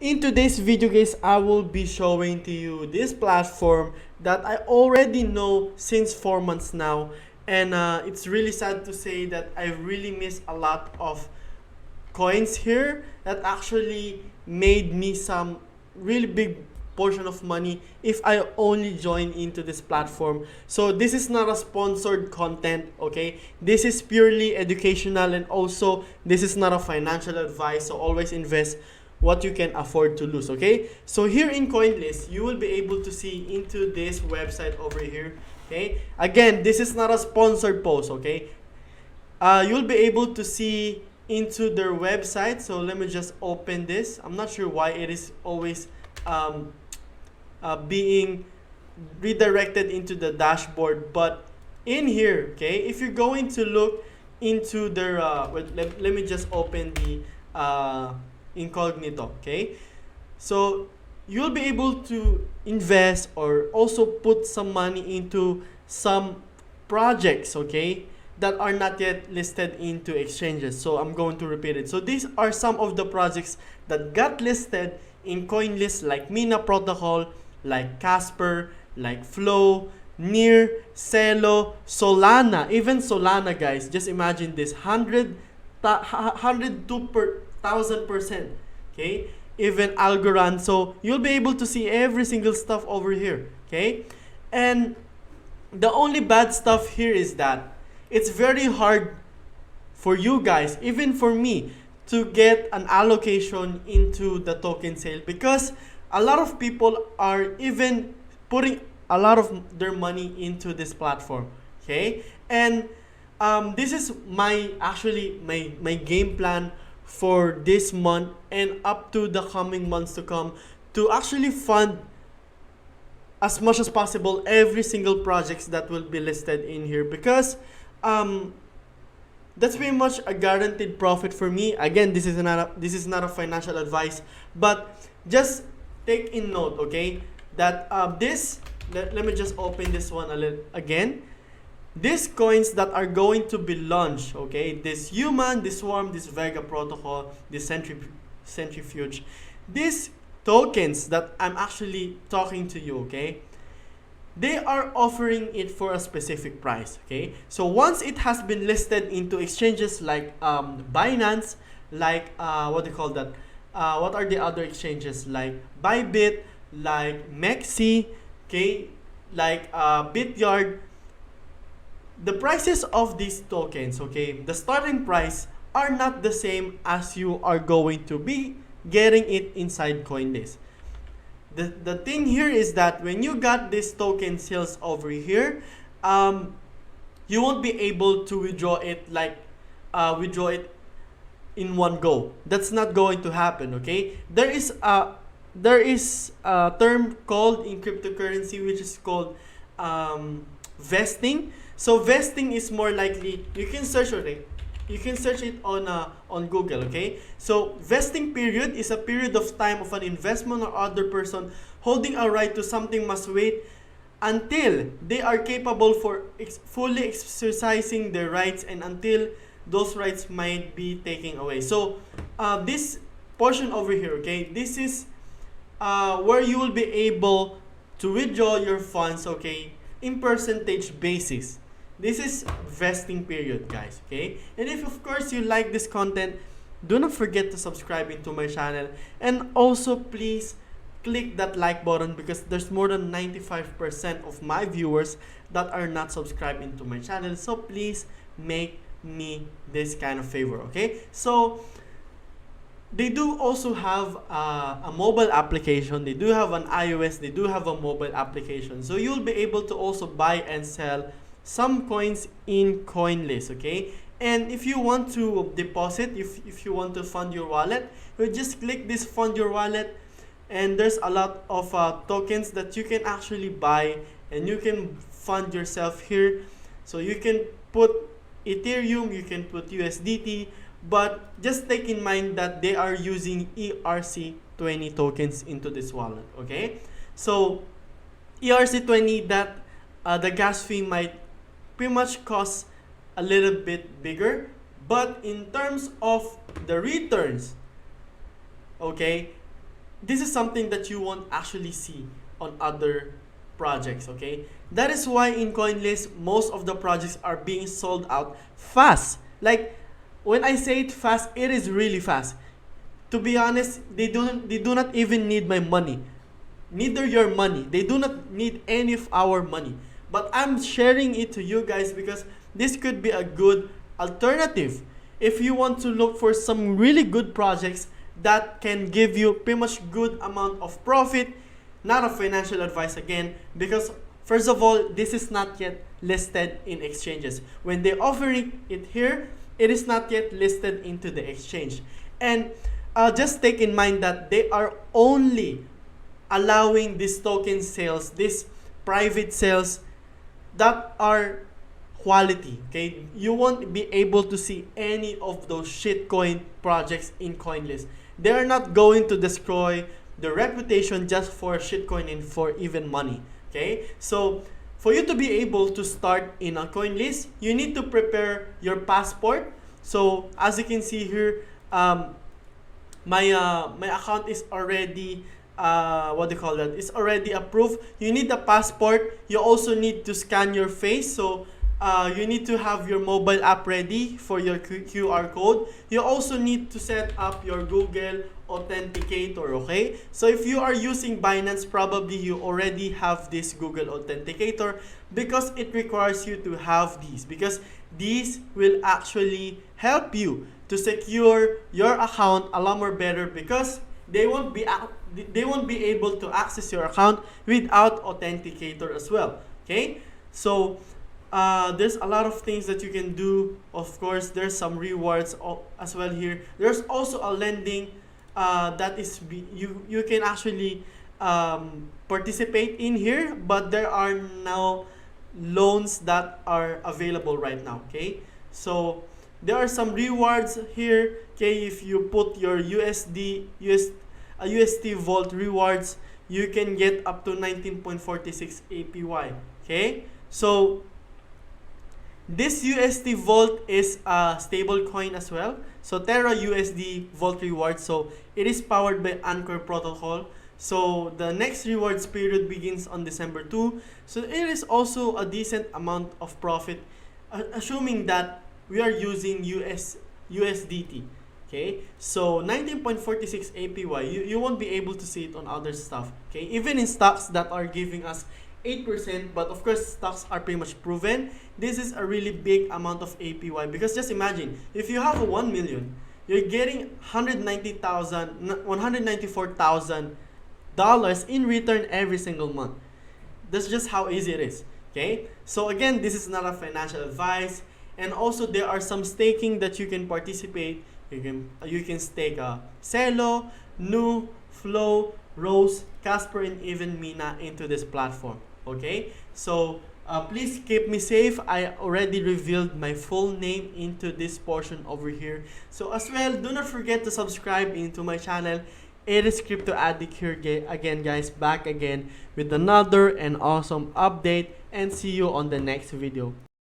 In today's video guys, I will be showing to you this platform that I already know since 4 months now, and it's really sad to say that I really miss a lot of coins here that actually made me some really big portion of money if I only join into this platform. So this is not a sponsored content, okay? This is purely educational, and also this is not a financial advice, so always invest what you can afford to lose, okay? So here in Coinlist, you will be able to see into this website over here, okay? Again, this is not a sponsored post, okay? You'll be able to see into their website. So let me just open this. I'm not sure why it is always being redirected into the dashboard, but in here, okay, if you're going to look into their let me just open the incognito, okay? So you'll be able to invest or also put some money into some projects, okay, that are not yet listed into exchanges. So I'm going to repeat it. So these are some of the projects that got listed in Coinlist, like Mina Protocol, like Casper, like Flow, Near, Celo, Solana. Even Solana, guys, just imagine this, 102,000%, okay? Even Algorand. So you'll be able to see every single stuff over here, okay? And the only bad stuff here is that it's very hard for you guys, even for me, to get an allocation into the token sale, because a lot of people are even putting a lot of their money into this platform, okay? And this is my game plan for this month and up to the coming months to come, to actually fund as much as possible every single projects that will be listed in here, because that's pretty much a guaranteed profit for me. Again, this is not a financial advice, but just take in note, okay, that let me just open this one a little again. These coins that are going to be launched, okay, this Human, this Swarm, this Vega Protocol, this Centrifuge, these tokens that I'm actually talking to you, okay, they are offering it for a specific price, okay? So once it has been listed into exchanges like Binance, like what do you call that? What are the other exchanges, like Bybit, like MEXC, okay, like Bityard. The prices of these tokens, okay, the starting price are not the same as you are going to be getting it inside Coinlist. The thing here is that when you got this token sales over here, you won't be able to withdraw it in one go. That's not going to happen, okay? There is a term called in cryptocurrency which is called vesting. So vesting is more likely, you can search it. You can search it on Google, okay? So vesting period is a period of time of an investment or other person holding a right to something must wait until they are capable for fully exercising their rights, and until those rights might be taken away. So this portion over here, okay, this is where you will be able to withdraw your funds, okay, in percentage basis. This is vesting period, guys, okay? And if of course you like this content, do not forget to subscribe into my channel, and also please click that like button, because there's more than 95% of my viewers that are not subscribed into my channel. So please make me this kind of favor, okay? So they do also have a mobile application. They do have an iOS, they do have a mobile application, so you'll be able to also buy and sell some coins in Coinlist, okay? And if you want to deposit, if you want to fund your wallet, you just click this fund your wallet, and there's a lot of tokens that you can actually buy, and you can fund yourself here. So you can put Ethereum, you can put USDT, but just take in mind that they are using ERC20 tokens into this wallet, okay? So ERC20, that the gas fee might pretty much cost a little bit bigger, but in terms of the returns, okay, this is something that you won't actually see on other projects, okay? That is why in Coinlist, most of the projects are being sold out fast. Like, when I say it fast, it is really fast. To be honest, they do not even need my money. Neither your money. They do not need any of our money. But I'm sharing it to you guys because this could be a good alternative. If you want to look for some really good projects that can give you pretty much good amount of profit, not a financial advice again, because first of all, this is not yet listed in exchanges. When they're offering it here, it is not yet listed into the exchange. And just take in mind that they are only allowing these token sales, these private sales that are quality, okay? You won't be able to see any of those shitcoin projects in Coinlist. They're not going to destroy the reputation just for shitcoin and for even money, okay? So for you to be able to start in a Coinlist, you need to prepare your passport. So as you can see here, my account is already it's already approved. You need a passport. You also need to scan your face. So you need to have your mobile app ready for your QR code. You also need to set up your Google Authenticator, okay? So if you are using Binance, probably you already have this Google Authenticator because it requires you to have these, because these will actually help you to secure your account a lot more better, because they won't be able to access your account without authenticator as well, okay? So there's a lot of things that you can do. Of course, there's some rewards as well here. There's also a lending that is you can actually participate in here, but there are now loans that are available right now, okay? So there are some rewards here, okay? If you put your UST Vault rewards, you can get up to 19.46 APY, okay? So this UST Vault is a stable coin as well. So Terra USD Vault reward. So it is powered by Anchor protocol. So the next rewards period begins on December 2. So it is also a decent amount of profit, assuming that we are using USDT. Okay, so 19.46 APY, you won't be able to see it on other stuff. Okay, even in stocks that are giving us 8%, but of course stocks are pretty much proven. This is a really big amount of APY, because just imagine if you have a 1 million, you're getting $194,000 in return every single month. That's just how easy it is. Okay, so again, this is not a financial advice, and also there are some staking that you can participate. You can stake Celo, Nu, Flow, Rose, Casper, and even Mina into this platform. Okay, so please keep me safe. I already revealed my full name into this portion over here. So as well, do not forget to subscribe into my channel. It is Crypto Addict here again, guys, back again with another and awesome update, and see you on the next video.